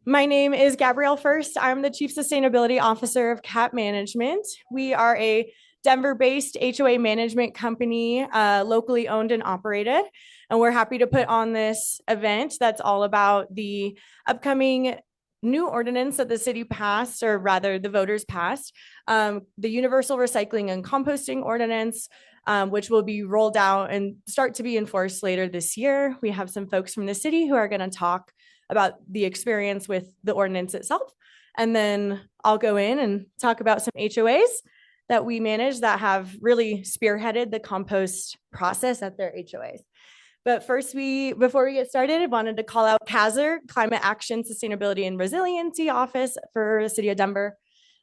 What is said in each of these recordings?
My name is Gabrielle First. I'm the Chief Sustainability Officer of CAP Management. We are a Denver-based HOA management company, locally owned and operated. And we're happy to put on this event that's all about the upcoming new ordinance that the city passed, or rather the voters passed, the Universal Recycling and Composting Ordinance, which will be rolled out and start to be enforced later this year. We have some folks from the city who are going to talk about the experience with the ordinance itself. And then I'll go in and talk about some HOAs that we manage that have really spearheaded the compost process at their HOAs. But first, before we get started, I wanted to call out CASR, Climate Action, Sustainability, and Resiliency Office for the City of Denver.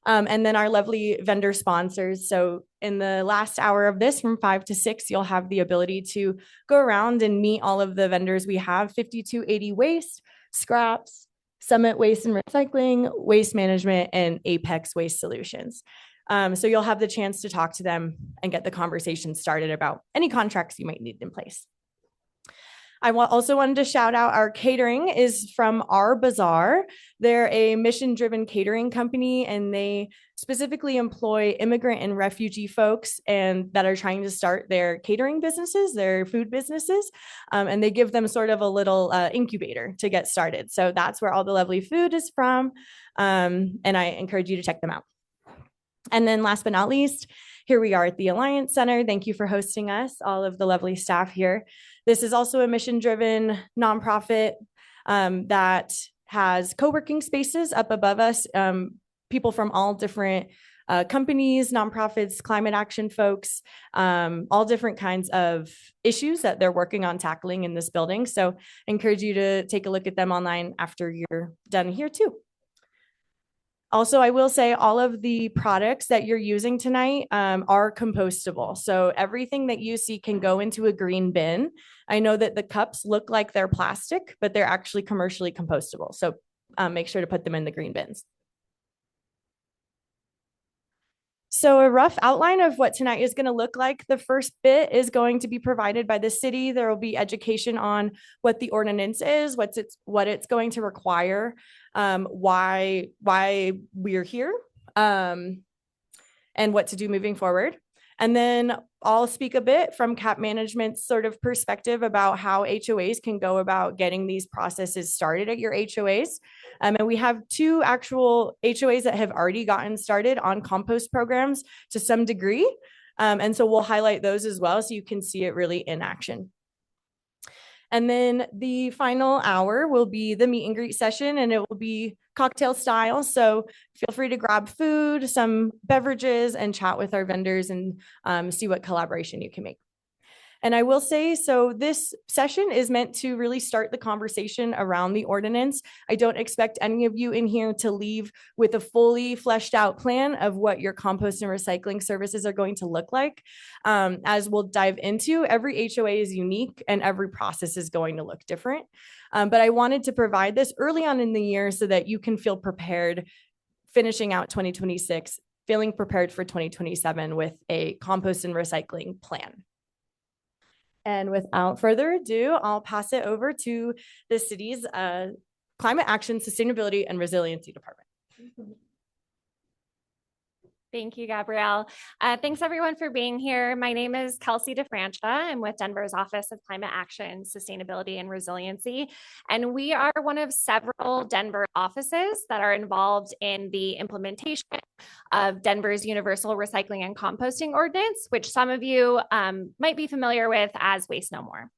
And then our lovely vendor sponsors. So in the last hour of this, from 5 to 6, you'll have the ability to go around and meet all of the vendors we have: 5280 Waste, Scraps, Summit Waste and Recycling, Waste Management, and Apex Waste Solutions. So you'll have the chance to talk to them and get the conversation started about any contracts you might need in place. I also wanted to shout out our catering is from Our Bazaar. They're a mission-driven catering company, and they specifically employ immigrant and refugee folks and that are trying to start their catering businesses, their food businesses, and they give them sort of a little incubator to get started. So that's where all the lovely food is from, and I encourage you to check them out. And then last but not least, here we are at the Alliance Center. Thank you for hosting us, all of the lovely staff here. This is also a mission-driven nonprofit that has co-working spaces up above us, people from all different companies, nonprofits, climate action folks, all different kinds of issues that they're working on tackling in this building. So I encourage you to take a look at them online after you're done here too. Also, I will say all of the products that you're using tonight are compostable. So everything that you see can go into a green bin. I know that the cups look like they're plastic, but they're actually commercially compostable. So make sure to put them in the green bins. So a rough outline of what tonight is going to look like. The first bit is going to be provided by the city. There will be education on what the ordinance is, what it's going to require, why we're here, and what to do moving forward. And then I'll speak a bit from CAP Management's sort of perspective about how HOAs can go about getting these processes started at your HOAs. And we have 2 actual HOAs that have already gotten started on compost programs to some degree. And so we'll highlight those as well so you can see it really in action. And then the final hour will be the meet and greet session, and it will be cocktail style. So feel free to grab food, some beverages, and chat with our vendors and see what collaboration you can make. And I will say, so this session is meant to really start the conversation around the ordinance. I don't expect any of you in here to leave with a fully fleshed out plan of what your compost and recycling services are going to look like. As we'll dive into, every HOA is unique and every process is going to look different. But I wanted to provide this early on in the year so that you can feel prepared finishing out 2026, feeling prepared for 2027 with a compost and recycling plan. And without further ado, I'll pass it over to the city's Climate Action, Sustainability, and Resiliency Department. Thank you, Gabrielle. Thanks everyone for being here. My name is Kelsey DeFrancha. I'm with Denver's Office of Climate Action, Sustainability, and Resiliency. And we are one of several Denver offices that are involved in the implementation of Denver's Universal Recycling and Composting Ordinance, which some of you might be familiar with as Waste No More.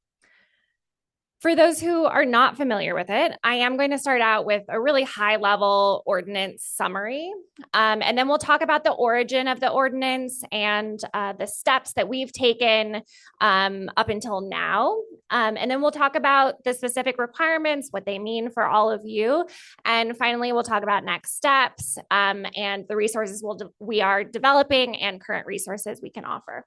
For those who are not familiar with it, I am going to start out with a really high-level ordinance summary, and then we'll talk about the origin of the ordinance and the steps that we've taken up until now, and then we'll talk about the specific requirements, what they mean for all of you, and finally, we'll talk about next steps and the resources we are developing and current resources we can offer.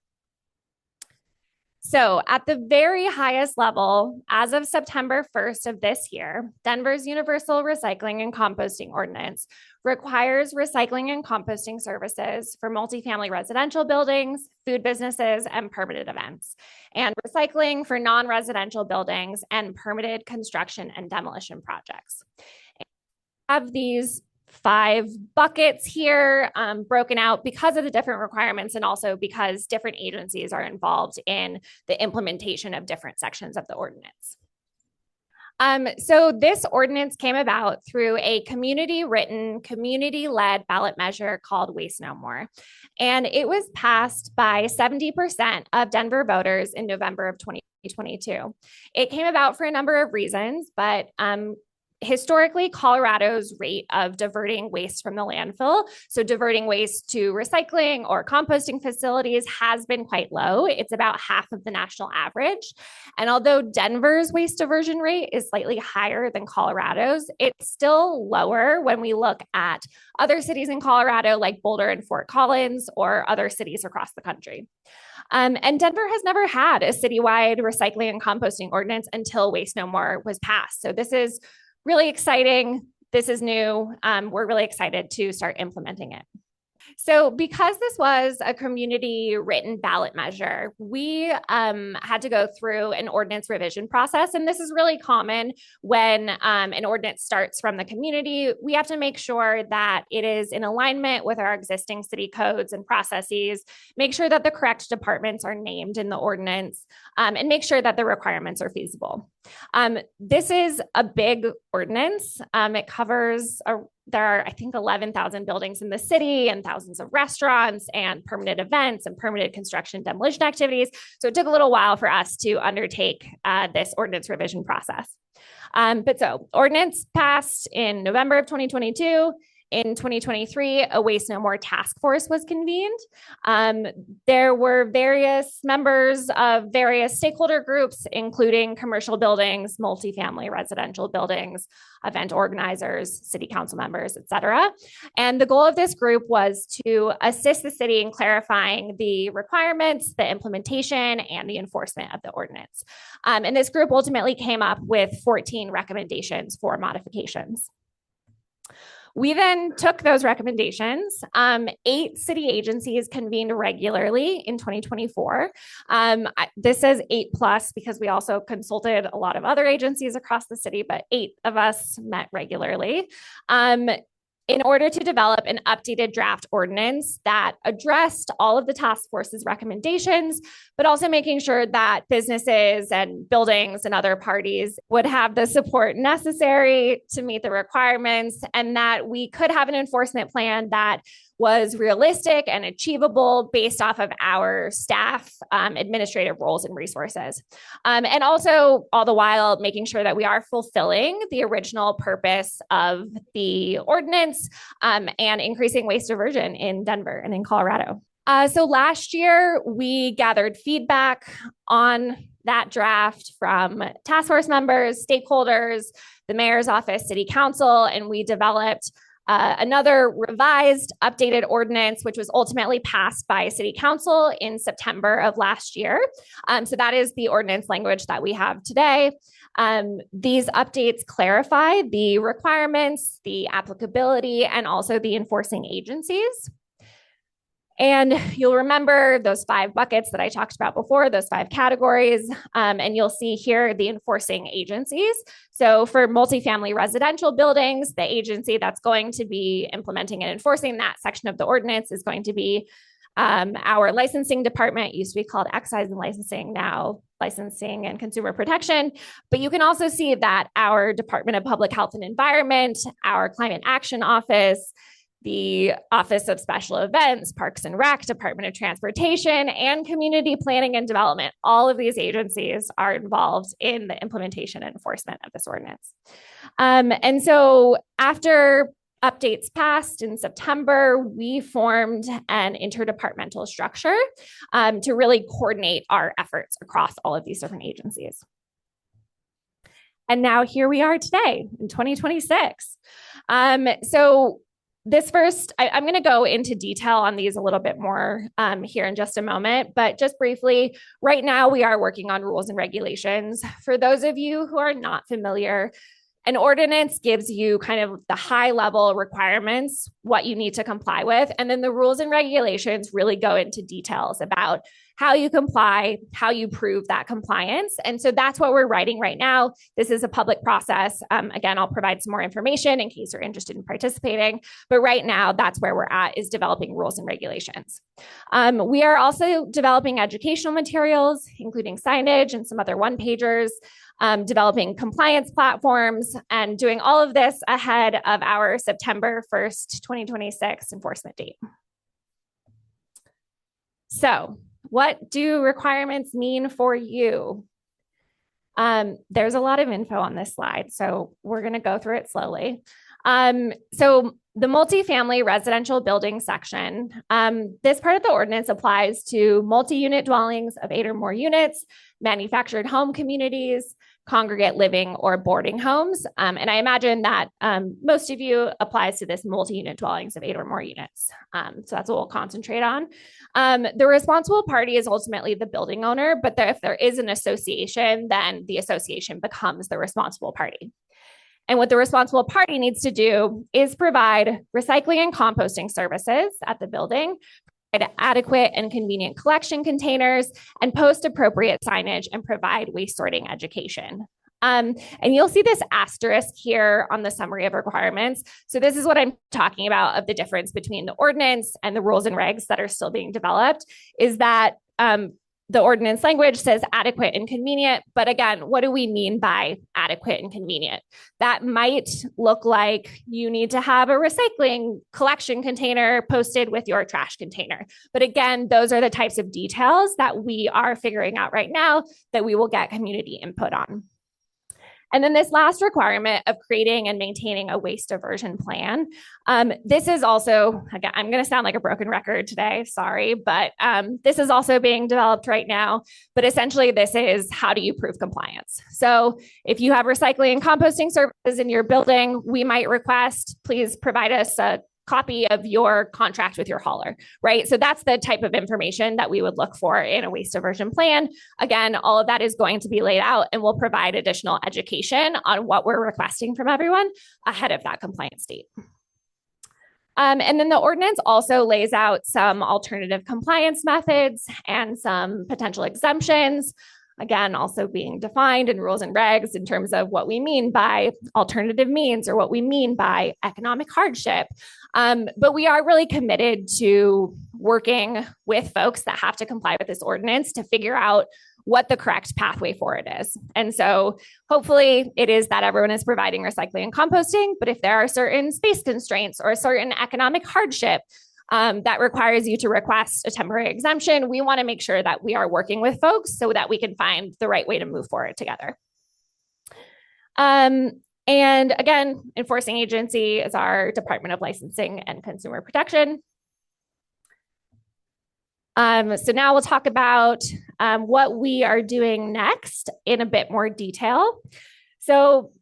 So at the very highest level, as of September 1st of this year, Denver's Universal Recycling and Composting Ordinance requires recycling and composting services for multifamily residential buildings, food businesses, and permitted events, and recycling for non-residential buildings and permitted construction and demolition projects. have these 5 buckets here broken out because of the different requirements and also because different agencies are involved in the implementation of different sections of the ordinance. So this ordinance came about through a community-written, community-led ballot measure called Waste No More. And it was passed by 70% of Denver voters in November of 2022. It came about for a number of reasons, but historically, Colorado's rate of diverting waste from the landfill, so diverting waste to recycling or composting facilities, has been quite low. It's about half of the national average. And although Denver's waste diversion rate is slightly higher than Colorado's, it's still lower when we look at other cities in Colorado like Boulder and Fort Collins or other cities across the country. And Denver has never had a citywide recycling and composting ordinance until Waste No More was passed. So this is really exciting. This is new. We're really excited to start implementing it. So because this was a community written ballot measure, we had to go through an ordinance revision process. And this is really common when an ordinance starts from the community. We have to make sure that it is in alignment with our existing city codes and processes, make sure that the correct departments are named in the ordinance, and make sure that the requirements are feasible. This is a big ordinance. It covers there are, I think, 11,000 buildings in the city and thousands of restaurants and permanent events and permitted construction demolition activities. So it took a little while for us to undertake this ordinance revision process. But so ordinance passed in November of 2022. In 2023, a Waste No More task force was convened. There were various members of various stakeholder groups, including commercial buildings, multifamily residential buildings, event organizers, city council members, et cetera. And the goal of this group was to assist the city in clarifying the requirements, the implementation, and the enforcement of the ordinance. And this group ultimately came up with 14 recommendations for modifications. We then took those recommendations. 8 city agencies convened regularly in 2024. This says 8 plus because we also consulted a lot of other agencies across the city, but 8 of us met regularly. In order to develop an updated draft ordinance that addressed all of the task force's recommendations, but also making sure that businesses and buildings and other parties would have the support necessary to meet the requirements, and that we could have an enforcement plan that was realistic and achievable based off of our staff, administrative roles and resources. And also all the while making sure that we are fulfilling the original purpose of the ordinance and increasing waste diversion in Denver and in Colorado. So last year, we gathered feedback on that draft from task force members, stakeholders, the mayor's office, city council, and we developed another revised, updated ordinance, which was ultimately passed by City Council in September of last year. So that is the ordinance language that we have today. These updates clarify the requirements, the applicability, and also the enforcing agencies. And you'll remember those 5 buckets that I talked about before, those 5 categories, and you'll see here the enforcing agencies. So for multifamily residential buildings, the agency that's going to be implementing and enforcing that section of the ordinance is going to be our licensing department. It used to be called excise and licensing, now licensing and consumer protection. But you can also see that our Department of Public Health and Environment, our Climate Action Office, the Office of Special Events, Parks and Rec, Department of Transportation, and Community Planning and Development. All of these agencies are involved in the implementation and enforcement of this ordinance. And so after updates passed in September, we formed an interdepartmental structure to really coordinate our efforts across all of these different agencies. And now here we are today in 2026. So this first, I'm going to go into detail on these a little bit more here in just a moment, but just briefly, right now we are working on rules and regulations. For those of you who are not familiar, An ordinance gives you kind of the high level requirements, what you need to comply with. And then the rules and regulations really go into details about how you comply, how you prove that compliance. And so that's what we're writing right now. This is a public process. Again, I'll provide some more information in case you're interested in participating. But right now, that's where we're at, is developing rules and regulations. We are also developing educational materials, including signage and some other one-pagers, developing compliance platforms, and doing all of this ahead of our September 1st, 2026 enforcement date. So, what do requirements mean for you? There's a lot of info on this slide, so we're going to go through it slowly. So the multifamily residential building section, this part of the ordinance applies to multi-unit dwellings of 8 or more units, manufactured home communities, congregate living or boarding homes. And I imagine that most of you applies to this multi-unit dwellings of 8 or more units. So that's what we'll concentrate on. The responsible party is ultimately the building owner, but if there is an association, then the association becomes the responsible party. And what the responsible party needs to do is provide recycling and composting services at the building, provide adequate and convenient collection containers, and post appropriate signage and provide waste sorting education. And you'll see this asterisk here on the summary of requirements. So this is what I'm talking about of the difference between the ordinance and the rules and regs that are still being developed, is that the ordinance language says adequate and convenient, but again, what do we mean by adequate and convenient? That might look like you need to have a recycling collection container posted with your trash container. But again, those are the types of details that we are figuring out right now that we will get community input on. And then this last requirement of creating and maintaining a waste diversion plan. This is also, again, I'm going to sound like a broken record today, sorry, but this is also being developed right now. But essentially, this is how do you prove compliance? So if you have recycling and composting services in your building, we might request, please provide us a copy of your contract with your hauler, right? So that's the type of information that we would look for in a waste diversion plan. Again, all of that is going to be laid out, and we'll provide additional education on what we're requesting from everyone ahead of that compliance date. And then the ordinance also lays out some alternative compliance methods and some potential exemptions. Again, also being defined in rules and regs in terms of what we mean by alternative means or what we mean by economic hardship. But we are really committed to working with folks that have to comply with this ordinance to figure out what the correct pathway for it is. And so hopefully it is that everyone is providing recycling and composting, but if there are certain space constraints or a certain economic hardship that requires you to request a temporary exemption, we want to make sure that we are working with folks so that we can find the right way to move forward together. And again, enforcing agency is our Department of Licensing and Consumer Protection. So now we'll talk about what we are doing next in a bit more detail. So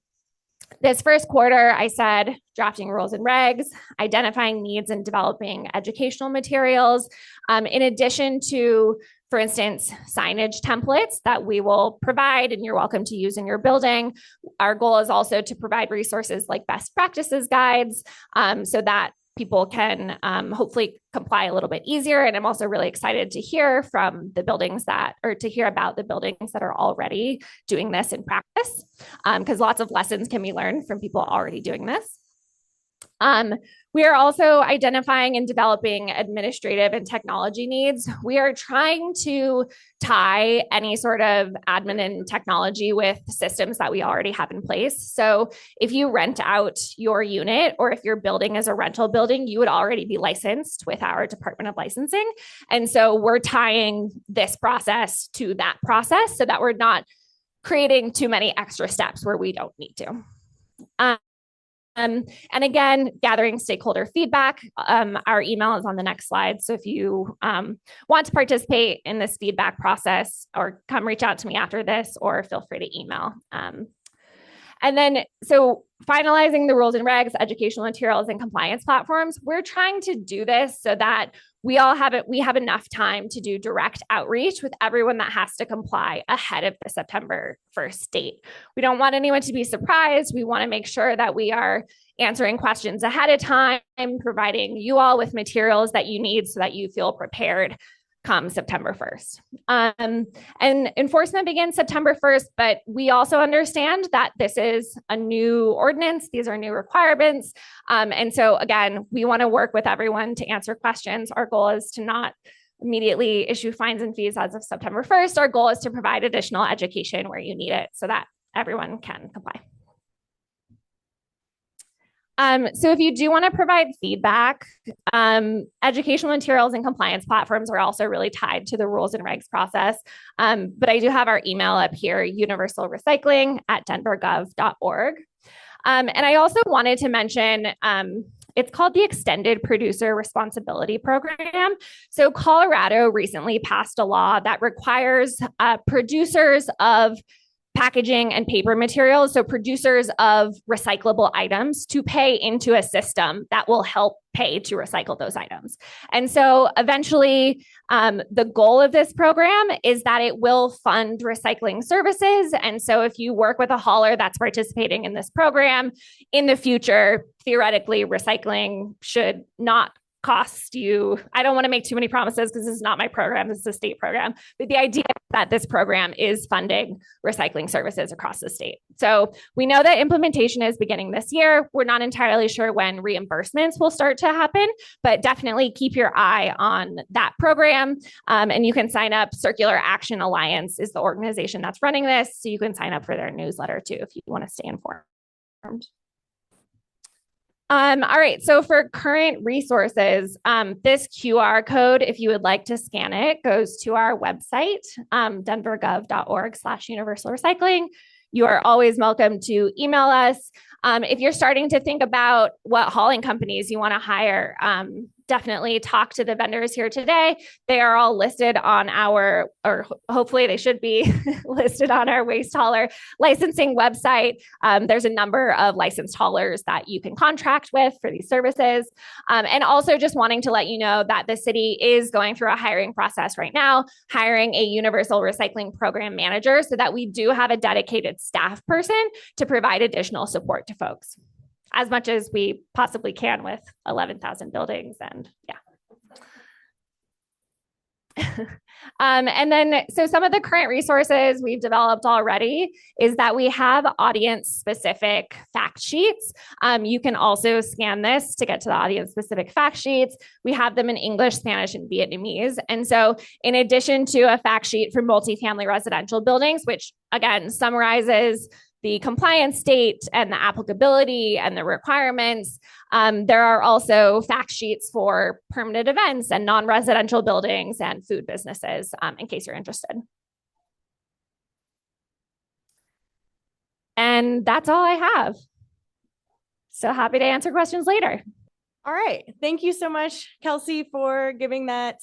this first quarter, I said drafting rules and regs, identifying needs and developing educational materials, in addition to, for instance, signage templates that we will provide and you're welcome to use in your building. Our goal is also to provide resources like best practices guides so that people can hopefully comply a little bit easier. And I'm also really excited to hear from the buildings to hear about the buildings that are already doing this in practice, because lots of lessons can be learned from people already doing this. We are also identifying and developing administrative and technology needs. We are trying to tie any sort of admin and technology with systems that we already have in place. So if you rent out your unit or if your building is a rental building, you would already be licensed with our Department of Licensing. And so we're tying this process to that process so that we're not creating too many extra steps where we don't need to. And again, gathering stakeholder feedback. Our email is on the next slide. So if you want to participate in this feedback process or come reach out to me after this, or feel free to email. And then, so finalizing the rules and regs, educational materials, and compliance platforms, we're trying to do this so that we have enough time to do direct outreach with everyone that has to comply ahead of the September 1st date. We don't want anyone to be surprised. We want to make sure that we are answering questions ahead of time, providing you all with materials that you need so that you feel prepared come September 1st. And enforcement begins September 1st, but we also understand that this is a new ordinance. These are new requirements. And so again, we want to work with everyone to answer questions. Our goal is to not immediately issue fines and fees as of September 1st. Our goal is to provide additional education where you need it so that everyone can comply. So if you do want to provide feedback, educational materials and compliance platforms are also really tied to the rules and regs process. But I do have our email up here, universalrecycling@denvergov.org. And I also wanted to mention, it's called the Extended Producer Responsibility Program. So Colorado recently passed a law that requires producers of packaging and paper materials, so producers of recyclable items, to pay into a system that will help pay to recycle those items. And so eventually, the goal of this program is that it will fund recycling services. And so if you work with a hauler that's participating in this program, in the future, theoretically, recycling should not cost you. I don't want to make too many promises because this is not my program, this is a state program. But the idea is that this program is funding recycling services across the state. So we know that implementation is beginning this year. We're not entirely sure when reimbursements will start to happen, but definitely keep your eye on that program. And you can sign up. Circular Action Alliance is the organization that's running this. So you can sign up for their newsletter too if you want to stay informed. All right, so for current resources, this QR code, if you would like to scan it, goes to our website, denvergov.org/universal recycling. You are always welcome to email us. If you're starting to think about what hauling companies you want to hire, definitely talk to the vendors here today. They are all listed on our, or hopefully they should be listed on our waste hauler licensing website. There's a number of licensed haulers that you can contract with for these services. And also just wanting to let you know that the city is going through a hiring process right now, hiring a Universal Recycling Program manager so that we do have a dedicated staff person to provide additional support to folks, as much as we possibly can with 11,000 buildings and yeah. And then, so some of the current resources we've developed already is that we have audience specific fact sheets. You can also scan this to get to the audience specific fact sheets. We have them in English, Spanish, and Vietnamese. And so in addition to a fact sheet for multifamily residential buildings, which again summarizes the compliance state and the applicability and the requirements. There are also fact sheets for permanent events and non-residential buildings and food businesses, in case you're interested. And that's all I have. So happy to answer questions later. All right. Thank you so much, Kelsey, for giving that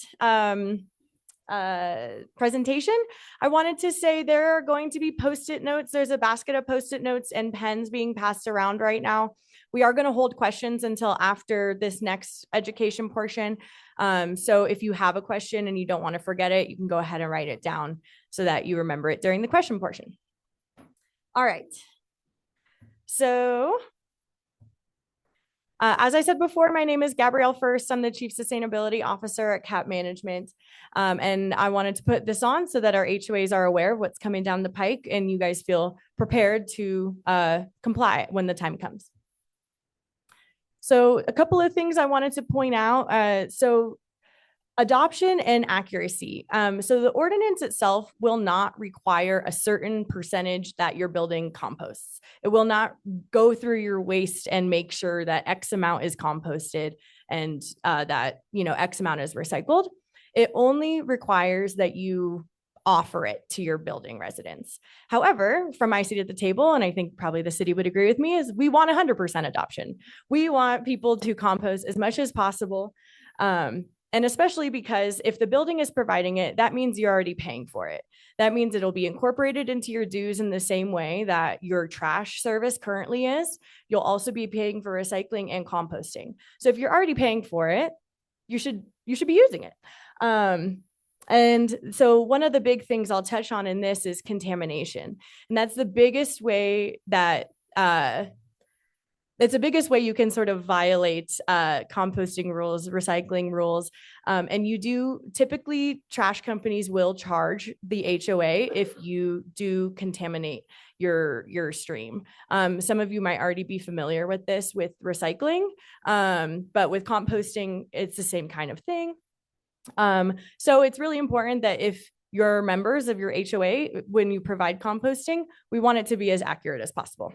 presentation. I wanted to say there are going to be Post-it notes. There's a basket of Post-it notes and pens being passed around right now. We are going to hold questions until after this next education portion. So if you have a question and you don't want to forget it, you can go ahead and write it down so that you remember it during the question portion. All right. So as I said before, my name is Gabrielle First. I'm the Chief Sustainability Officer at CAP Management. And I wanted to put this on so that our HOAs are aware of what's coming down the pike and you guys feel prepared to comply when the time comes. So a couple of things I wanted to point out. So adoption and accuracy. So the ordinance itself will not require a certain percentage that your building composts. It will not go through your waste and make sure that X amount is composted and that, you know, X amount is recycled. It only requires that you offer it to your building residents. However, from my seat at the table, and I think probably the city would agree with me, is we want 100% adoption. We want people to compost as much as possible. And especially because if the building is providing it, that means you're already paying for it. That means it'll be incorporated into your dues in the same way that your trash service currently is. You'll also be paying for recycling and composting. So if you're already paying for it, you should be using it. And so one of the big things I'll touch on in this is contamination. And that's the biggest way that it's the biggest way you can sort of violate composting rules, recycling rules. And you do typically, trash companies will charge the HOA if you do contaminate your stream. Some of you might already be familiar with this with recycling, but with composting, it's the same kind of thing. So it's really important that if you're members of your HOA, when you provide composting, we want it to be as accurate as possible.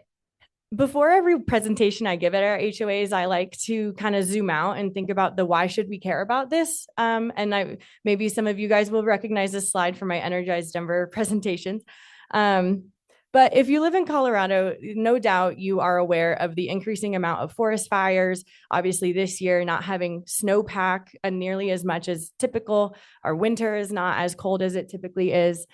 Before every presentation I give at our HOAs, I like to kind of zoom out and think about the why should we care about this. And maybe some of you guys will recognize this slide from my Energized Denver presentations. But if you live in Colorado, no doubt you are aware of the increasing amount of forest fires. Obviously, this year, not having snowpack nearly as much as typical. Our winter is not as cold as it typically is.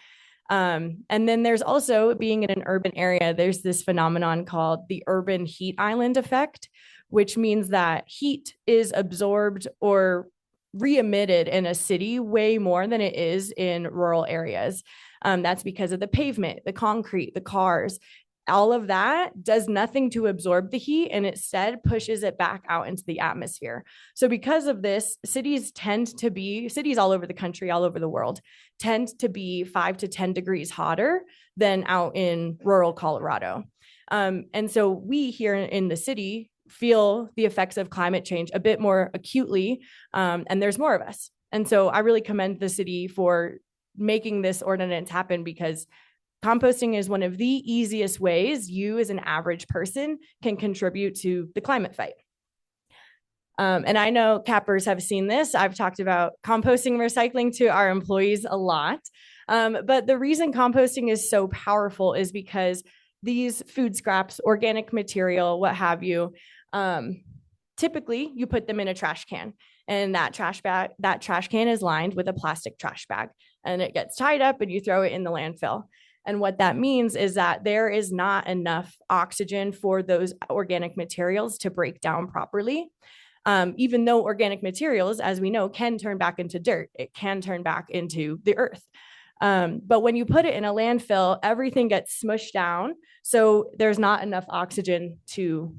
And then there's also, being in an urban area, there's this phenomenon called the urban heat island effect, which means that heat is absorbed or re-emitted in a city way more than it is in rural areas. That's because of the pavement, the concrete, the cars. All of that does nothing to absorb the heat and instead pushes it back out into the atmosphere. So because of this, cities all over the country, all over the world, tend to be 5 to 10 degrees hotter than out in rural Colorado. And so we here in the city feel the effects of climate change a bit more acutely, and there's more of us. And so I really commend the city for making this ordinance happen, because composting is one of the easiest ways you as an average person can contribute to the climate fight. And I know cappers have seen this. I've talked about composting and recycling to our employees a lot. But the reason composting is so powerful is because these food scraps, organic material, what have you, typically you put them in a trash can. And that trash can is lined with a plastic trash bag, and it gets tied up and you throw it in the landfill. And what that means is that there is not enough oxygen for those organic materials to break down properly. Even though organic materials, as we know, can turn back into dirt, it can turn back into the earth. But when you put it in a landfill, everything gets smushed down. So there's not enough oxygen to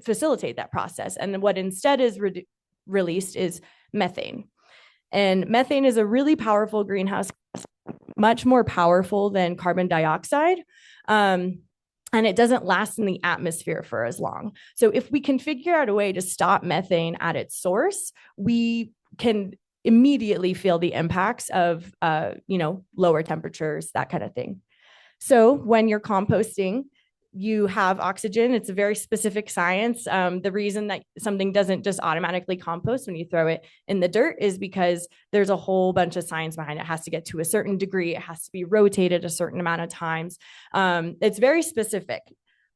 facilitate that process. And what instead is released is methane. And methane is a really powerful greenhouse gas, much more powerful than carbon dioxide. And it doesn't last in the atmosphere for as long. So if we can figure out a way to stop methane at its source, we can immediately feel the impacts of, lower temperatures, that kind of thing. So when you're composting, you have oxygen. It's a very specific science. The reason that something doesn't just automatically compost when you throw it in the dirt is because there's a whole bunch of science behind it. It has to get to a certain degree. It has to be rotated a certain amount of times. It's very specific.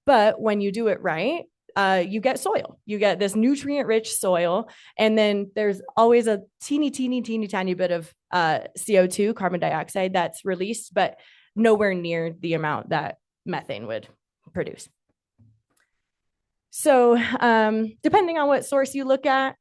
But when you do it right, you get soil. You get this nutrient-rich soil. And then there's always a teeny tiny bit of CO2, carbon dioxide, that's released, but nowhere near the amount that methane would produce. So depending on what source you look at,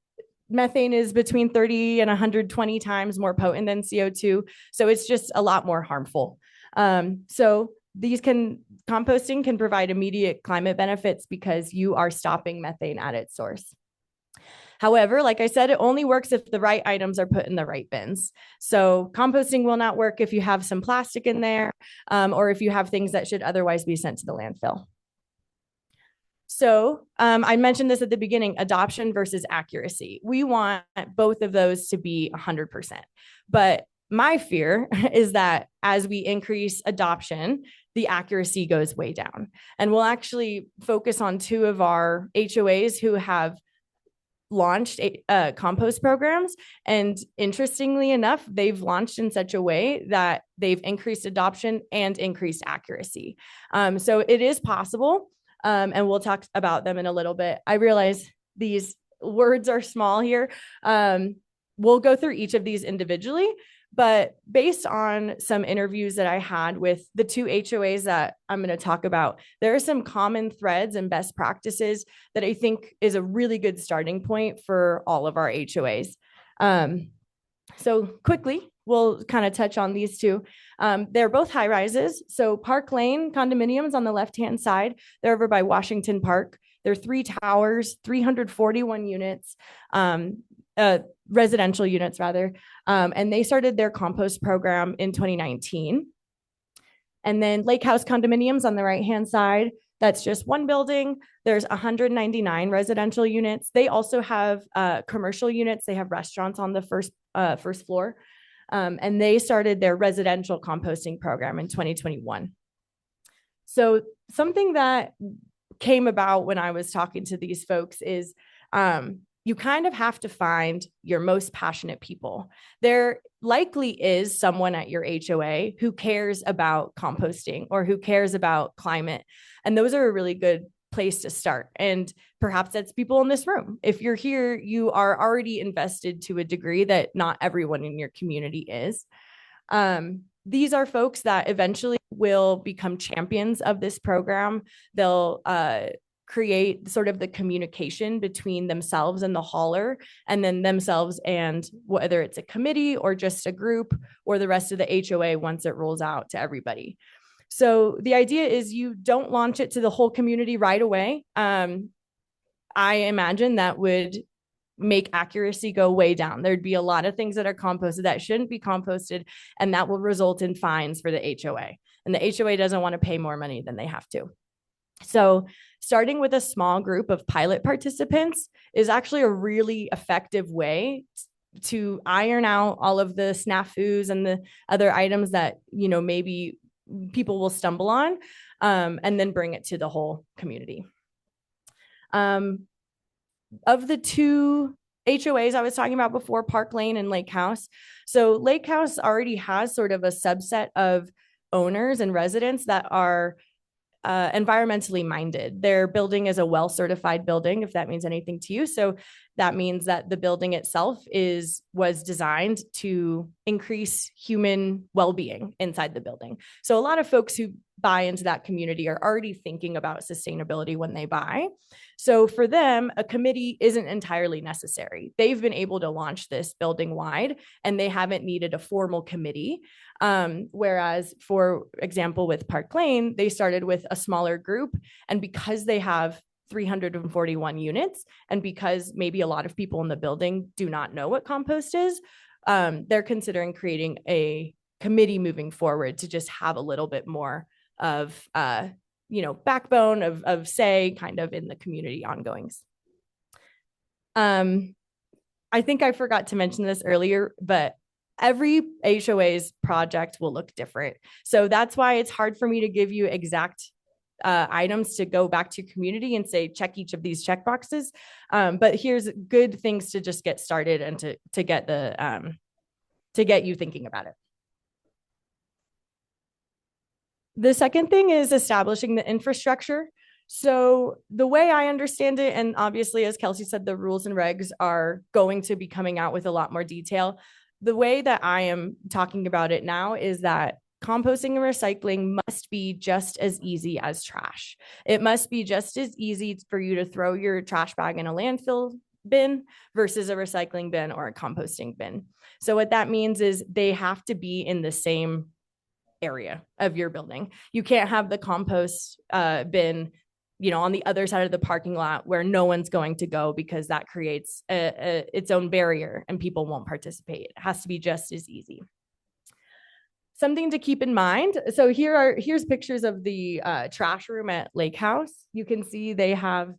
methane is between 30 and 120 times more potent than CO2. So it's just a lot more harmful. So composting can provide immediate climate benefits because you are stopping methane at its source. However, like I said, it only works if the right items are put in the right bins. So composting will not work if you have some plastic in there, or if you have things that should otherwise be sent to the landfill. So I mentioned this at the beginning, adoption versus accuracy. We want both of those to be 100%. But my fear is that as we increase adoption, the accuracy goes way down. And we'll actually focus on 2 of our HOAs who have launched compost programs. And interestingly enough, they've launched in such a way that they've increased adoption and increased accuracy. So it is possible. And we'll talk about them in a little bit. I realize these words are small here. We'll go through each of these individually, but based on some interviews that I had with the 2 HOAs that I'm going to talk about, there are some common threads and best practices that I think is a really good starting point for all of our HOAs. So quickly, we'll kind of touch on these two. They're both high rises. So Park Lane condominiums on the left-hand side, they're over by Washington Park. They're 3 towers, 341 units, residential units rather. And they started their compost program in 2019. And then Lake House condominiums on the right-hand side, that's just one building. There's 199 residential units. They also have commercial units. They have restaurants on the first floor. And they started their residential composting program in 2021. So something that came about when I was talking to these folks is you kind of have to find your most passionate people. There likely is someone at your HOA who cares about composting or who cares about climate. And those are a really good place to start. And perhaps that's people in this room. If you're here, you are already invested to a degree that not everyone in your community is. These are folks that eventually will become champions of this program. They'll create sort of the communication between themselves and the hauler, and then themselves and whether it's a committee or just a group or the rest of the HOA once it rolls out to everybody. So the idea is you don't launch it to the whole community right away. I imagine that would make accuracy go way down. There'd be a lot of things that are composted that shouldn't be composted, and that will result in fines for the HOA. And the HOA doesn't want to pay more money than they have to. So starting with a small group of pilot participants is actually a really effective way to iron out all of the snafus and the other items that, maybe people will stumble on, and then bring it to the whole community. Of the two HOAs I was talking about before, Park Lane and Lake House. So Lake House already has sort of a subset of owners and residents that are environmentally minded. Their building is a well-certified building, if that means anything to you. So that means that the building itself was designed to increase human well-being inside the building. So a lot of folks who buy into that community are already thinking about sustainability when they buy. So for them, a committee isn't entirely necessary. They've been able to launch this building wide, and they haven't needed a formal committee. Whereas, for example, with Park Lane, they started with a smaller group, and because they have 341 units, and because maybe a lot of people in the building do not know what compost is, they're considering creating a committee moving forward to just have a little bit more of backbone of say kind of in the community ongoings. I think I forgot to mention this earlier, but every HOA's project will look different. So that's why it's hard for me to give you exact items to go back to your community and say, check each of these check boxes. But here's good things to just get started and to get you thinking about it. The second thing is establishing the infrastructure. So the way I understand it, and obviously, as Kelsey said, the rules and regs are going to be coming out with a lot more detail. The way that I am talking about it now is that composting and recycling must be just as easy as trash. It must be just as easy for you to throw your trash bag in a landfill bin versus a recycling bin or a composting bin. So what that means is they have to be in the same area of your building. You can't have the compost bin, on the other side of the parking lot where no one's going to go, because that creates its own barrier and people won't participate. It has to be just as easy. Something to keep in mind. So here's pictures of the trash room at Lake House. You can see they have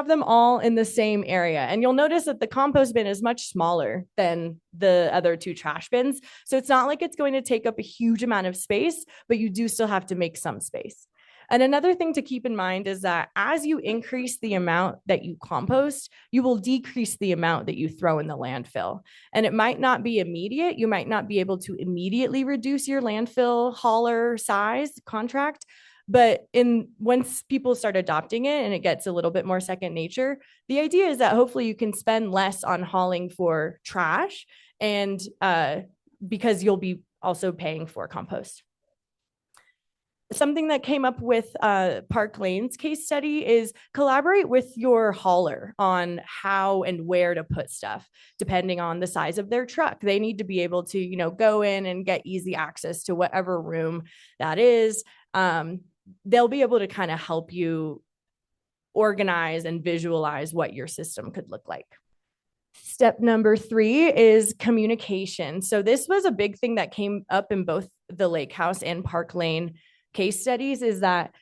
them all in the same area. And you'll notice that the compost bin is much smaller than the other two trash bins. So it's not like it's going to take up a huge amount of space, but you do still have to make some space. And another thing to keep in mind is that as you increase the amount that you compost, you will decrease the amount that you throw in the landfill. And it might not be immediate. You might not be able to immediately reduce your landfill hauler size contract. But once people start adopting it and it gets a little bit more second nature, the idea is that hopefully you can spend less on hauling for trash, and because you'll be also paying for compost. something that came up with Park Lane's case study is collaborate with your hauler on how and where to put stuff, depending on the size of their truck. They need to be able to, go in and get easy access to whatever room that is. They'll be able to kind of help you organize and visualize what your system could look like. Step number 3 is communication. So this was a big thing that came up in both the Lake House and Park Lane case studies, is that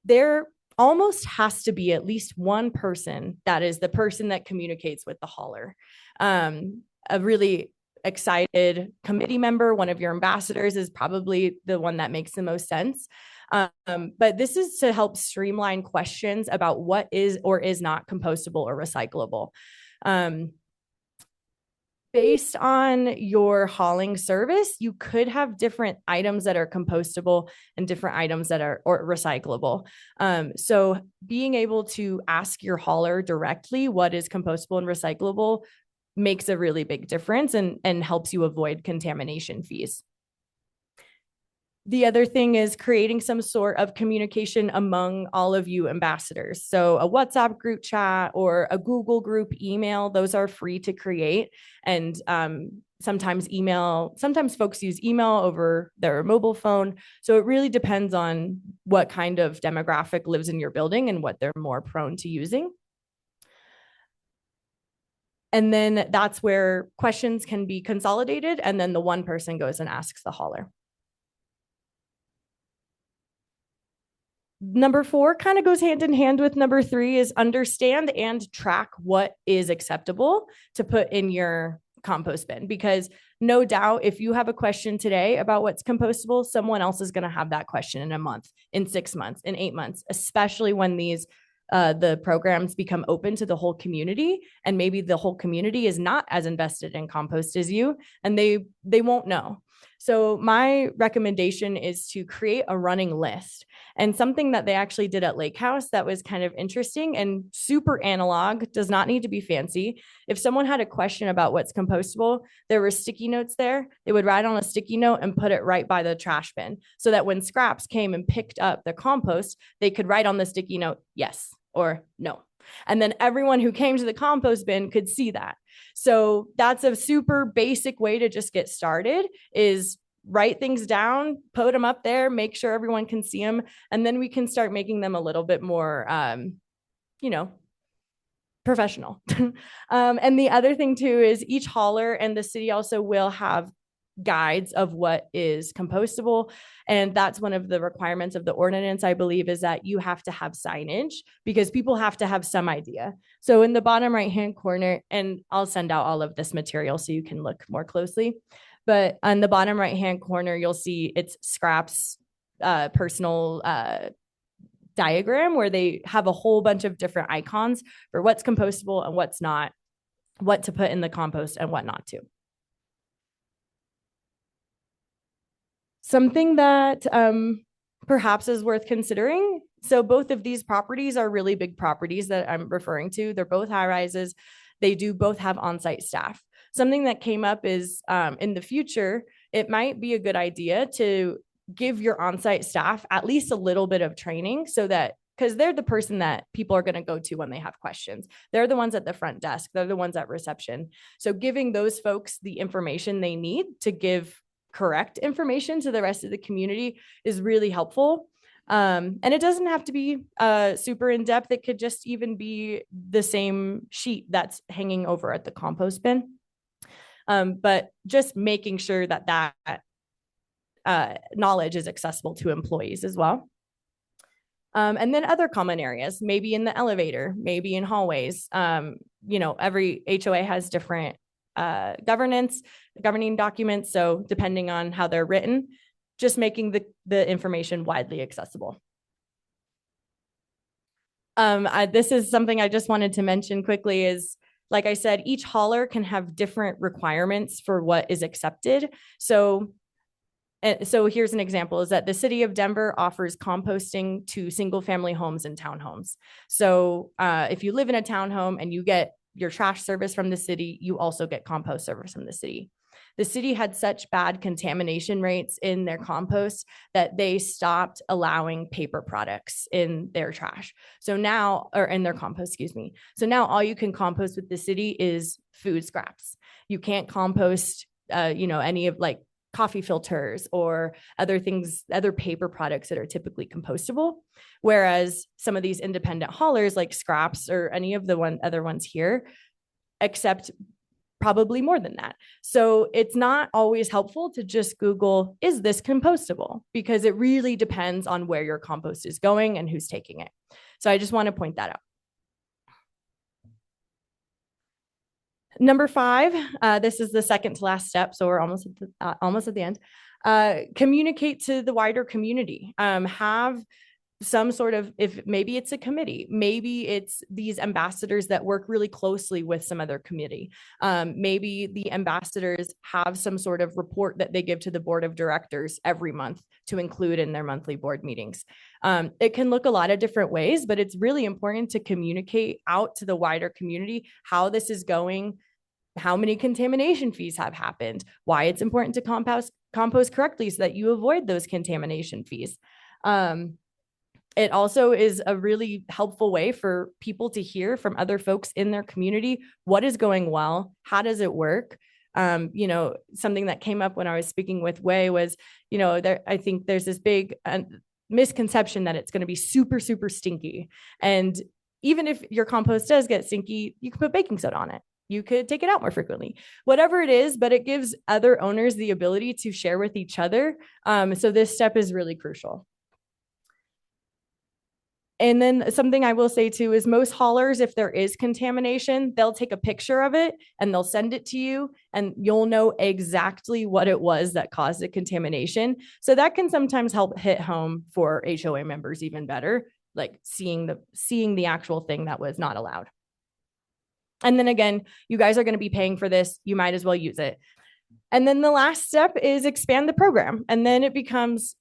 there almost has to be at least one person that is the person that communicates with the hauler. A really excited committee member, one of your ambassadors, is probably the one that makes the most sense. But this is to help streamline questions about what is or is not compostable or recyclable. Based on your hauling service, you could have different items that are compostable and different items that are recyclable. So being able to ask your hauler directly what is compostable and recyclable makes a really big difference and helps you avoid contamination fees. The other thing is creating some sort of communication among all of you ambassadors. So a WhatsApp group chat or a Google group email, those are free to create. And sometimes folks use email over their mobile phone. So it really depends on what kind of demographic lives in your building and what they're more prone to using. And then that's where questions can be consolidated. And then the one person goes and asks the hauler. Number 4 kind of goes hand in hand with number 3, is understand and track what is acceptable to put in your compost bin, because no doubt if you have a question today about what's compostable, someone else is going to have that question in a month, in 6 months, in 8 months, especially when these the programs become open to the whole community, and maybe the whole community is not as invested in compost as you, and they won't know. So my recommendation is to create a running list. And something that they actually did at Lake House that was kind of interesting and super analog, does not need to be fancy. If someone had a question about what's compostable, there were sticky notes there. They would write on a sticky note and put it right by the trash bin, so that when scraps came and picked up the compost, they could write on the sticky note, yes or no. And then everyone who came to the compost bin could see that. So that's a super basic way to just get started, is write things down, put them up there, make sure everyone can see them. And then we can start making them a little bit more, professional. And the other thing too is each hauler and the city also will have guides of what is compostable. And that's one of the requirements of the ordinance, I believe, is that you have to have signage, because people have to have some idea. So in the bottom right-hand corner, and I'll send out all of this material so you can look more closely, but on the bottom right-hand corner, you'll see it's Scrap's personal diagram, where they have a whole bunch of different icons for what's compostable and what's not, what to put in the compost and what not to. Something that perhaps is worth considering. So both of these properties are really big properties that I'm referring to. They're both high rises. They do both have on-site staff. Something that came up is in the future, it might be a good idea to give your on-site staff at least a little bit of training, so that, because they're the person that people are going to go to when they have questions. They're the ones at the front desk. They're the ones at reception. So giving those folks the information they need to give correct information to the rest of the community is really helpful. And it doesn't have to be super in depth. It could just even be the same sheet that's hanging over at the compost bin. But just making sure that knowledge is accessible to employees as well. And then other common areas, maybe in the elevator, maybe in hallways. Every HOA has different governing documents. So depending on how they're written, just making the information widely accessible. This is something I just wanted to mention quickly is, like I said, each hauler can have different requirements for what is accepted. So here's an example, is that the city of Denver offers composting to single family homes and townhomes. So if you live in a townhome and you get your trash service from the city, you also get compost service from the city. The city had such bad contamination rates in their compost that they stopped allowing paper products in their trash. So now, or in their compost, excuse me. So now all you can compost with the city is food scraps. You can't compost, any of like coffee filters or other things, other paper products that are typically compostable. Whereas some of these independent haulers like scraps or any of the other ones here accept probably more than that. So it's not always helpful to just Google, is this compostable? Because it really depends on where your compost is going and who's taking it. So I just want to point that out. Number 5, this is the second to last step, so we're almost at the end. Communicate to the wider community. Have some sort of, if maybe it's a committee, maybe it's these ambassadors that work really closely with some other committee. Maybe the ambassadors have some sort of report that they give to the board of directors every month to include in their monthly board meetings. It can look a lot of different ways, but it's really important to communicate out to the wider community how this is going, how many contamination fees have happened, why it's important to compost correctly so that you avoid those contamination fees. It also is a really helpful way for people to hear from other folks in their community what is going well, how does it work. Something that came up when I was speaking with Wei was, I think there's this big misconception that it's going to be super, super stinky. And even if your compost does get stinky, you can put baking soda on it. You could take it out more frequently, whatever it is, but it gives other owners the ability to share with each other. So this step is really crucial. And then something I will say too is most haulers, if there is contamination, they'll take a picture of it and they'll send it to you and you'll know exactly what it was that caused the contamination. So that can sometimes help hit home for HOA members even better, like seeing the actual thing that was not allowed. And then again, you guys are going to be paying for this. You might as well use it. And then the last step is expand the program. And then it becomes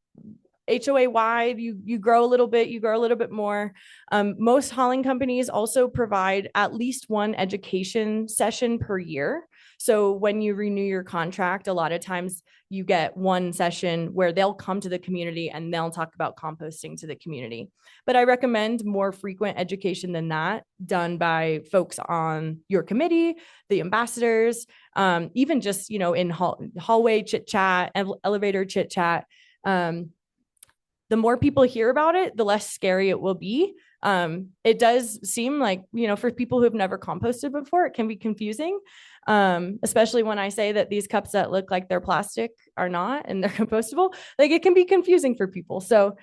HOA wide, you grow a little bit more. Most hauling companies also provide at least one education session per year. So when you renew your contract, a lot of times you get one session where they'll come to the community and they'll talk about composting to the community. But I recommend more frequent education than that done by folks on your committee, the ambassadors, even just, in hallway chit chat, elevator chit chat. The more people hear about it, the less scary it will be. It does seem like, for people who have never composted before, it can be confusing, especially when I say that these cups that look like they're plastic are not and they're compostable. Like it can be confusing for people. So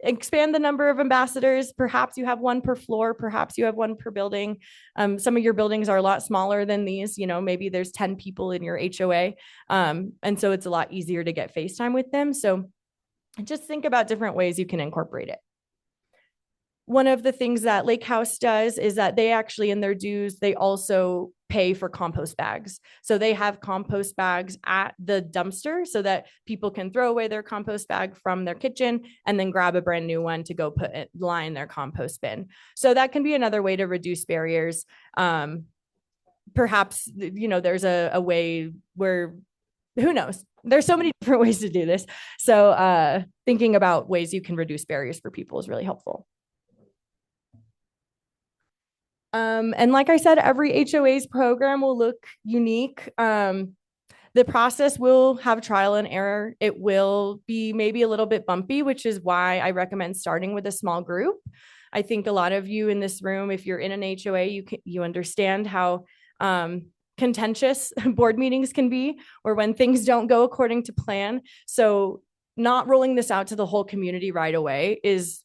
expand the number of ambassadors. Perhaps you have one per floor. Perhaps you have one per building. Some of your buildings are a lot smaller than these. Maybe there's 10 people in your HOA. And so it's a lot easier to get FaceTime with them. So just think about different ways you can incorporate it. One of the things that Lake House does is that they actually, in their dues, they also pay for compost bags. So they have compost bags at the dumpster so that people can throw away their compost bag from their kitchen and then grab a brand new one to go line their compost bin. So that can be another way to reduce barriers. Perhaps, there's a way where, who knows? There's so many different ways to do this. So thinking about ways you can reduce barriers for people is really helpful. And like I said, every HOA's program will look unique. The process will have trial and error. It will be maybe a little bit bumpy, which is why I recommend starting with a small group. I think a lot of you in this room, if you're in an HOA, you understand how contentious board meetings can be, or when things don't go according to plan. So not rolling this out to the whole community right away is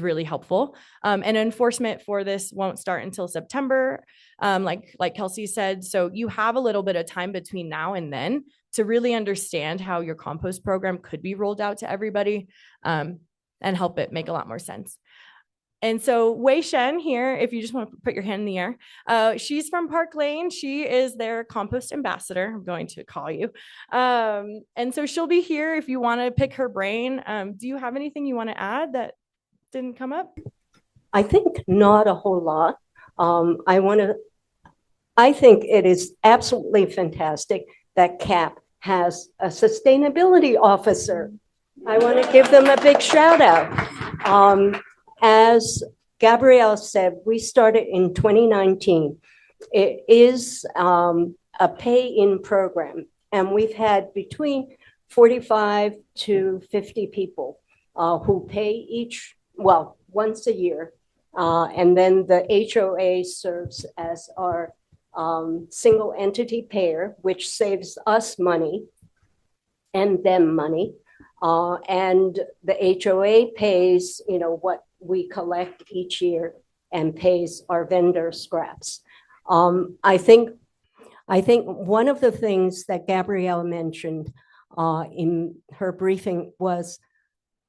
really helpful. And enforcement for this won't start until September, like Kelsey said. So you have a little bit of time between now and then to really understand how your compost program could be rolled out to everybody, and help it make a lot more sense. And so Wei Shen here, if you just want to put your hand in the air, she's from Park Lane. She is their compost ambassador. I'm going to call you. And so she'll be here if you want to pick her brain. Do you have anything you want to add that didn't come up? I think not a whole lot. I think it is absolutely fantastic that CAP has a sustainability officer. I want to give them a big shout out. As Gabrielle said, we started in 2019. It is a pay-in program, and we've had between 45 to 50 people who pay each, well, once a year. And then the HOA serves as our single entity payer, which saves us money and them money. And the HOA pays, what we collect each year and pays our vendor scraps. I think one of the things that Gabrielle mentioned in her briefing was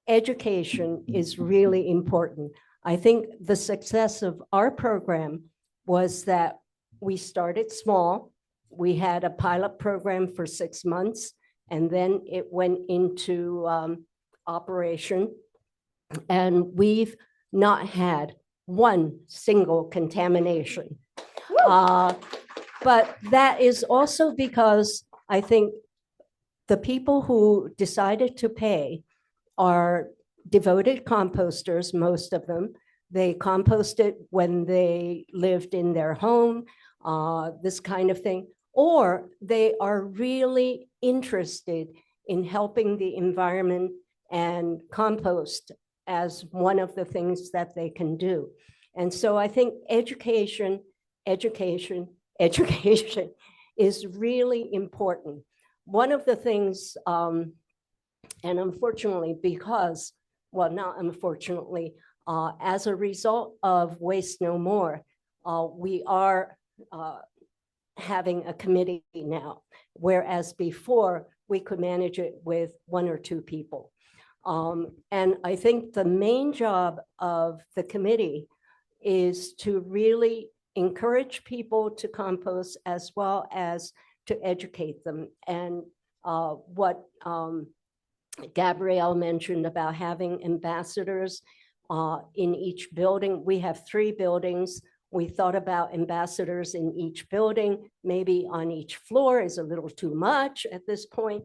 education is really important. I think the success of our program was that we started small. We had a pilot program for 6 months, and then it went into operation. And we've not had one single contamination. But that is also because I think the people who decided to pay are devoted composters, most of them. They composted when they lived in their home, this kind of thing, or they are really interested in helping the environment and compost as one of the things that they can do. And so I think education is really important. One of the things, and unfortunately, because, well, not unfortunately, as a result of Waste No More, we are having a committee now, whereas before we could manage it with 1 or 2 people. And I think the main job of the committee is to really encourage people to compost as well as to educate them. And what Gabrielle mentioned about having ambassadors in each building. We have 3 buildings. We thought about ambassadors in each building, maybe on each floor is a little too much at this point,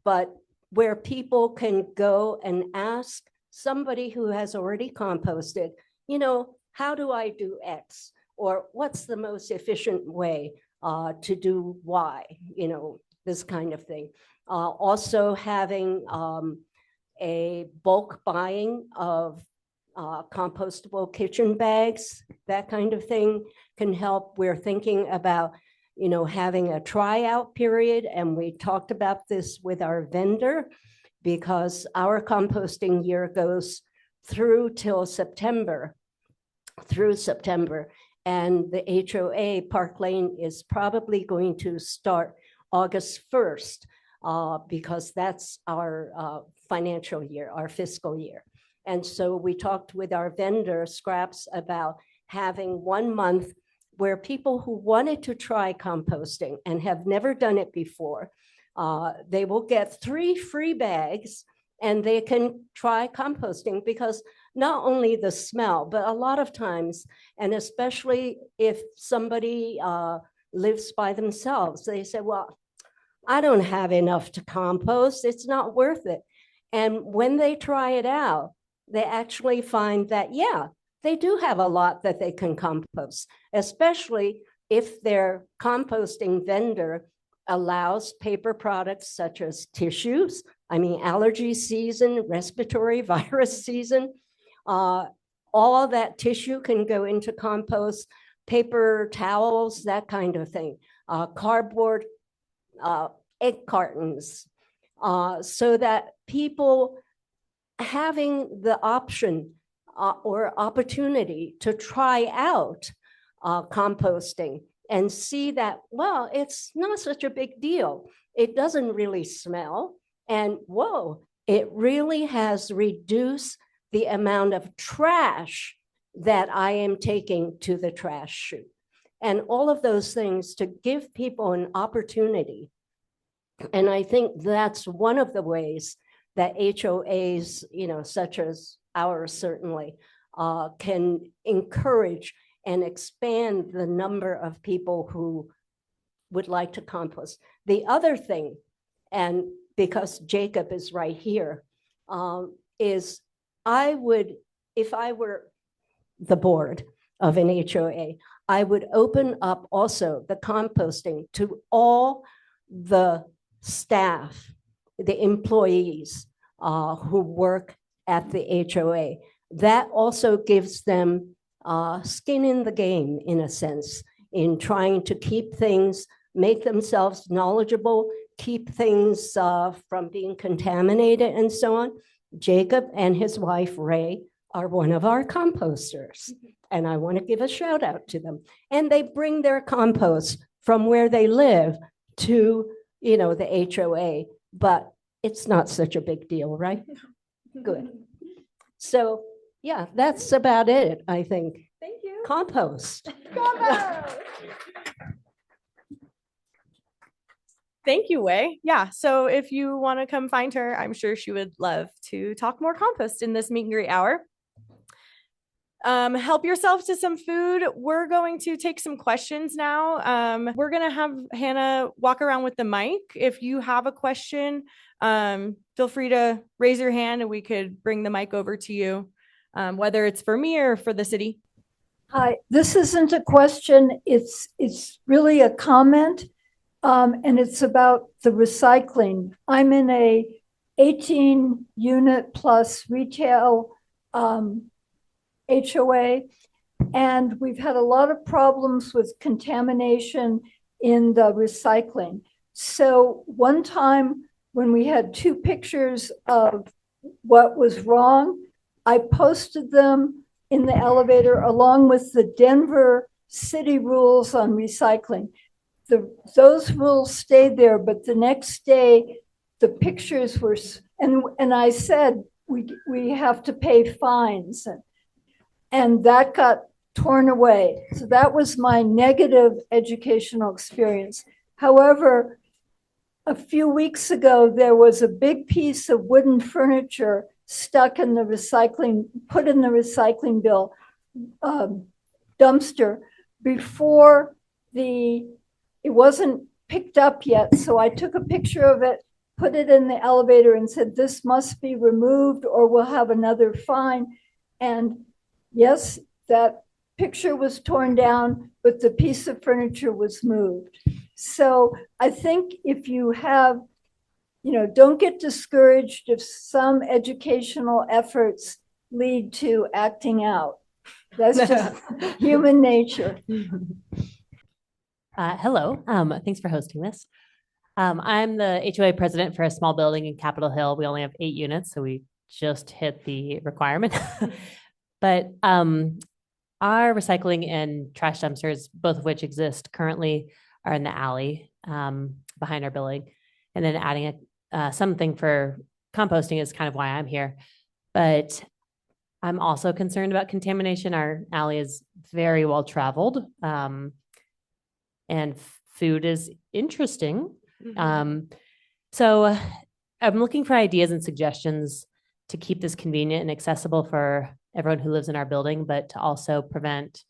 but where people can go and ask somebody who has already composted, how do I do X? Or what's the most efficient way to do Y? This kind of thing. Also having a bulk buying of compostable kitchen bags, that kind of thing can help. We're thinking about, having a tryout period, and we talked about this with our vendor because our composting year goes through September, and the HOA Park Lane is probably going to start August 1st because that's our financial year, our fiscal year. And so we talked with our vendor Scraps about having 1 month where people who wanted to try composting and have never done it before, they will get 3 free bags and they can try composting, because not only the smell, but a lot of times, and especially if somebody lives by themselves, they say, well, I don't have enough to compost, it's not worth it. And when they try it out, they actually find that, yeah, they do have a lot that they can compost, especially if their composting vendor allows paper products such as tissues, allergy season, respiratory virus season, all that tissue can go into compost, paper towels, that kind of thing, cardboard, egg cartons, so that people having the option or opportunity to try out composting and see that, well, it's not such a big deal. It doesn't really smell. And whoa, it really has reduced the amount of trash that I am taking to the trash chute. And all of those things to give people an opportunity. And I think that's one of the ways that HOAs, such as ours certainly, can encourage and expand the number of people who would like to compost. The other thing, and because Jacob is right here, is I would, if I were the board of an HOA, I would open up also the composting to all the staff, the employees who work at the HOA. That also gives them skin in the game, in a sense, in trying to keep things, make themselves knowledgeable, keep things from being contaminated and so on. Jacob and his wife, Ray, are one of our composters. And I want to give a shout out to them. And they bring their compost from where they live to, the HOA, but it's not such a big deal, right? Good. So yeah, that's about it, I think. Thank you. Compost. Thank you, Wei. Yeah, so if you want to come find her, I'm sure she would love to talk more compost in this meet and greet hour. Help yourself to some food. We're going to take some questions now. We're going to have Hannah walk around with the mic. If you have a question, feel free to raise your hand and we could bring the mic over to you, whether it's for me or for the city. Hi, this isn't a question. It's really a comment, and it's about the recycling. I'm in a 18 unit plus retail HOA, and we've had a lot of problems with contamination in the recycling. So one time when we had 2 pictures of what was wrong, I posted them in the elevator along with the Denver city rules on recycling. Those rules stayed there, but the next day the pictures were, and I said, we have to pay fines. And that got torn away. So that was my negative educational experience. However, a few weeks ago, there was a big piece of wooden furniture stuck in the recycling, put in the recycling bill dumpster before it wasn't picked up yet. So I took a picture of it, put it in the elevator and said, this must be removed or we'll have another fine. And yes, that picture was torn down, but the piece of furniture was moved. So I think if you have, don't get discouraged if some educational efforts lead to acting out. That's just human nature. Hello, thanks for hosting this. I'm the HOA president for a small building in Capitol Hill. We only have 8 units, so we just hit the requirement. But our recycling and trash dumpsters, both of which exist currently, are in the alley behind our building. And then adding something for composting is kind of why I'm here. But I'm also concerned about contamination. Our alley is very well traveled, and food is interesting. So I'm looking for ideas and suggestions to keep this convenient and accessible for everyone who lives in our building, but to also prevent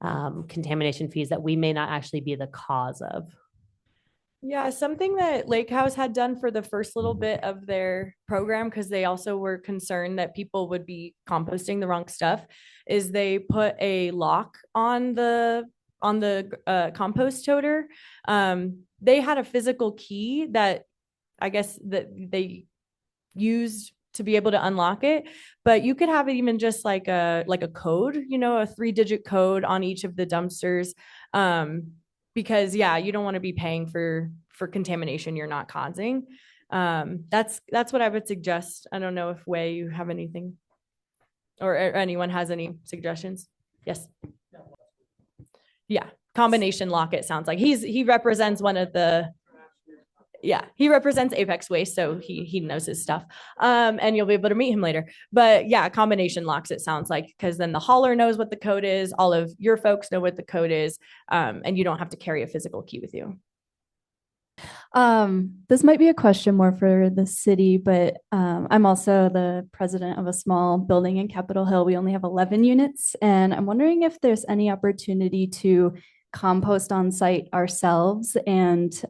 contamination fees that we may not actually be the cause of. Yeah, something that Lake House had done for the first little bit of their program, because they also were concerned that people would be composting the wrong stuff, is they put a lock on the compost toter. They had a physical key that I guess that they used to be able to unlock it, but you could have it even just like a code, a 3-digit code on each of the dumpsters. Because you don't want to be paying for contamination you're not causing. That's what I would suggest. I don't know if Wei, you have anything or anyone has any suggestions. Yes. Yeah. Combination lock, it sounds like he represents one of the, he represents Apex Waste, so he knows his stuff. And you'll be able to meet him later. But yeah, combination locks, it sounds like, because then the hauler knows what the code is, all of your folks know what the code is, and you don't have to carry a physical key with you. This might be a question more for the city, but I'm also the president of a small building in Capitol Hill. We only have 11 units, and I'm wondering if there's any opportunity to compost on site ourselves and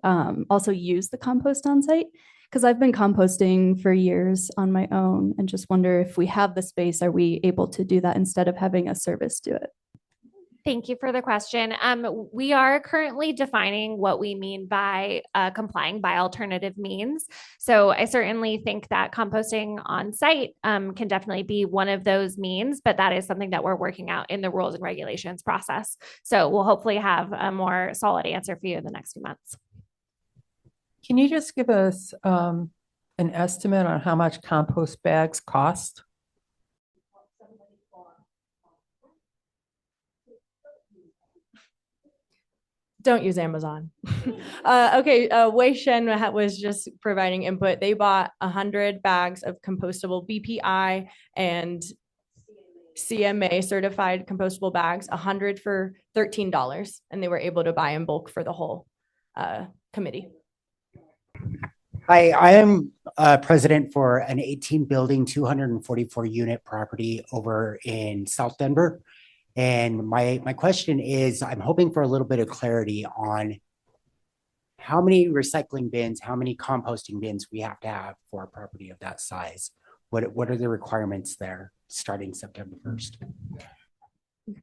also use the compost on site? Because I've been composting for years on my own and just wonder if we have the space, are we able to do that instead of having a service do it? Thank you for the question. We are currently defining what we mean by complying by alternative means. So I certainly think that composting on site can definitely be one of those means, but that is something that we're working out in the rules and regulations process. So we'll hopefully have a more solid answer for you in the next few months. Can you just give us an estimate on how much compost bags cost? Don't use Amazon. Okay, Wei Shen was just providing input. They bought 100 bags of compostable BPI and CMA certified compostable bags, 100 for $13, and they were able to buy in bulk for the whole committee. Hi, I am president for an 18 building, 244 unit property over in South Denver. And my question is, I'm hoping for a little bit of clarity on how many recycling bins, how many composting bins we have to have for a property of that size. What are the requirements there starting September 1st?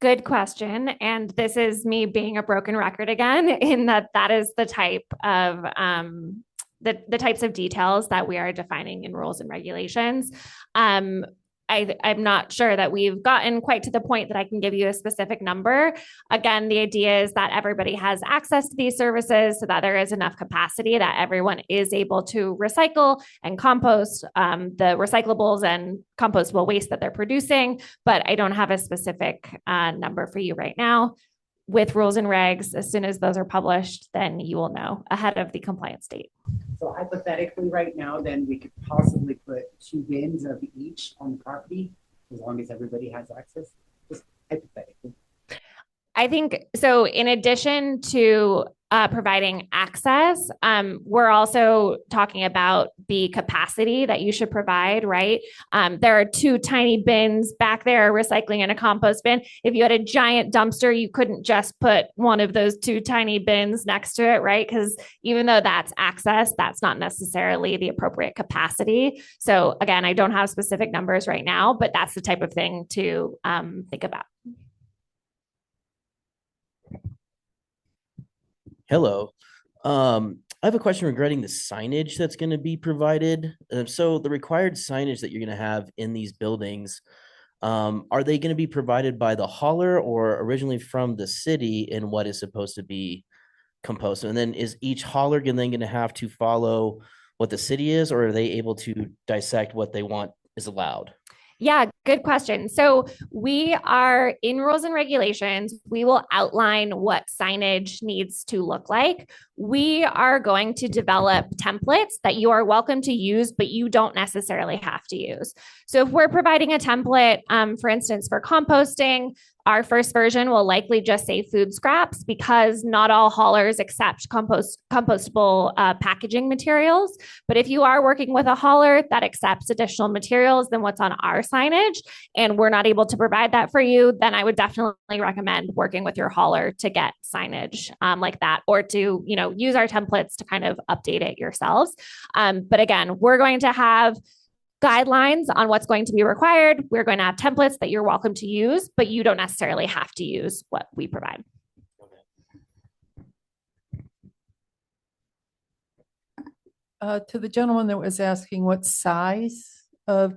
Good question. And this is me being a broken record again, in that is the type of the types of details that we are defining in rules and regulations. I'm not sure that we've gotten quite to the point that I can give you a specific number. Again, the idea is that everybody has access to these services so that there is enough capacity that everyone is able to recycle and compost the recyclables and compostable waste that they're producing. But I don't have a specific number for you right now. With rules and regs, as soon as those are published, then you will know ahead of the compliance date. So hypothetically right now, then we could possibly put 2 bins of each on the property as long as everybody has access, just hypothetically. I think so. In addition to providing access, we're also talking about the capacity that you should provide, right? There are 2 tiny bins back there, recycling and a compost bin. If you had a giant dumpster, you couldn't just put one of those 2 tiny bins next to it, right? Because even though that's access, that's not necessarily the appropriate capacity. So again, I don't have specific numbers right now, but that's the type of thing to think about. Hello. I have a question regarding the signage that's going to be provided. So the required signage that you're going to have in these buildings, are they going to be provided by the hauler or originally from the city in what is supposed to be composted? And then is each hauler then going to have to follow what the city is, or are they able to dissect what they want is allowed? Yeah, good question. So we are in rules and regulations. We will outline what signage needs to look like. We are going to develop templates that you are welcome to use, but you don't necessarily have to use. So if we're providing a template, for instance, for composting, our first version will likely just say food scraps because not all haulers accept compostable packaging materials. But if you are working with a hauler that accepts additional materials than what's on our signage, and we're not able to provide that for you, then I would definitely recommend working with your hauler to get signage like that, or to use our templates to kind of update it yourselves. But again, we're going to have guidelines on what's going to be required. We're going to have templates that you're welcome to use, but you don't necessarily have to use what we provide. To the gentleman that was asking what size of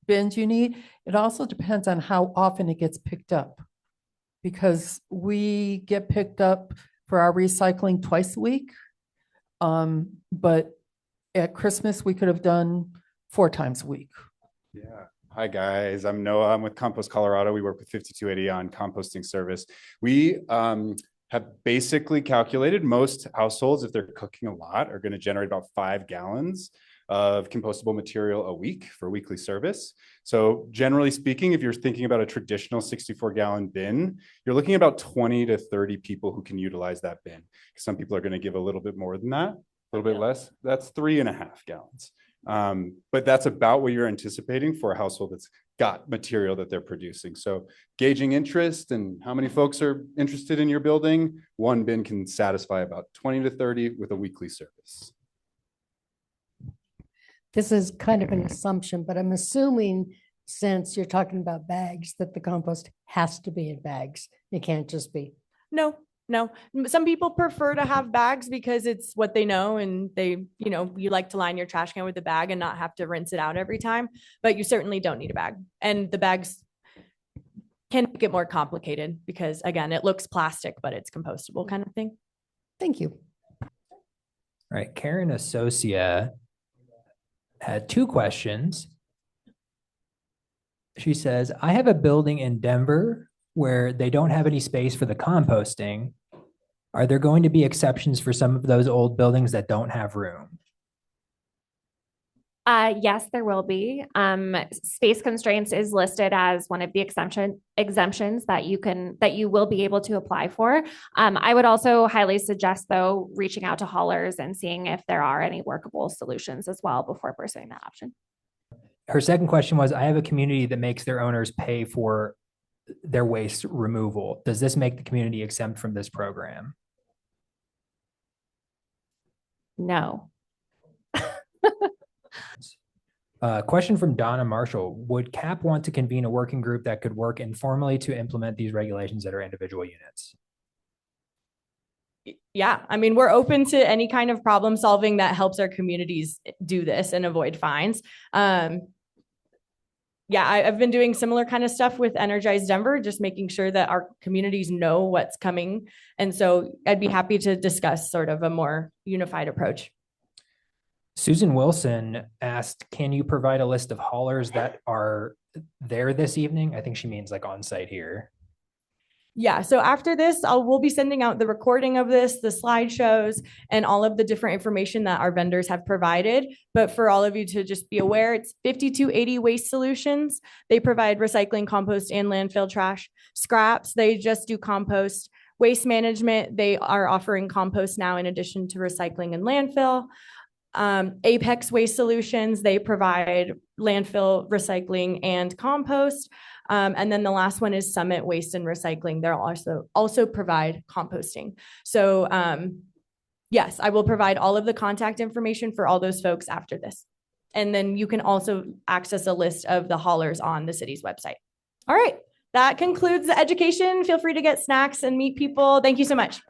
bins you need, it also depends on how often it gets picked up. Because we get picked up for our recycling twice a week. But at Christmas, we could have done 4 times a week. Yeah. Hi, guys. I'm Noah. I'm with Compost Colorado. We work with 5280 on composting service. We have basically calculated most households, if they're cooking a lot, are going to generate about 5 gallons of compostable material a week for weekly service. So generally speaking, if you're thinking about a traditional 64-gallon bin, you're looking at about 20 to 30 people who can utilize that bin. Some people are going to give a little bit more than that, a little bit less. That's 3.5 gallons. But that's about what you're anticipating for a household that's got material that they're producing. So gauging interest and how many folks are interested in your building, one bin can satisfy about 20 to 30 with a weekly service. This is kind of an assumption, but I'm assuming since you're talking about bags, that the compost has to be in bags. It can't just be. No, no. Some people prefer to have bags because it's what they know, and they, you like to line your trash can with a bag and not have to rinse it out every time, but you certainly don't need a bag. And the bags can get more complicated because, again, it looks plastic, but it's compostable kind of thing. Thank you. All right, Karen Associa had two questions. She says, I have a building in Denver where they don't have any space for the composting. Are there going to be exceptions for some of those old buildings that don't have room? Yes, there will be. Space constraints is listed as one of the exemptions that you will be able to apply for. I would also highly suggest, though, reaching out to haulers and seeing if there are any workable solutions as well before pursuing that option. Her second question was, I have a community that makes their owners pay for their waste removal. Does this make the community exempt from this program? No. Question from Donna Marshall. Would CAP want to convene a working group that could work informally to implement these regulations at our individual units? Yeah, I mean, we're open to any kind of problem solving that helps our communities do this and avoid fines. Yeah, I've been doing similar kind of stuff with Energize Denver, just making sure that our communities know what's coming. And so I'd be happy to discuss sort of a more unified approach. Susan Wilson asked, can you provide a list of haulers that are there this evening? I think she means like on site here. Yeah, so after this, we'll be sending out the recording of this, the slideshows, and all of the different information that our vendors have provided. But for all of you to just be aware, it's 5280 Waste Solutions. They provide recycling, compost, and landfill trash. Scraps, they just do compost. Waste Management, they are offering compost now in addition to recycling and landfill. Apex Waste Solutions, they provide landfill, recycling, and compost. And then the last one is Summit Waste and Recycling. They'll also provide composting. So yes, I will provide all of the contact information for all those folks after this. And then you can also access a list of the haulers on the city's website. All right, that concludes the education. Feel free to get snacks and meet people. Thank you so much.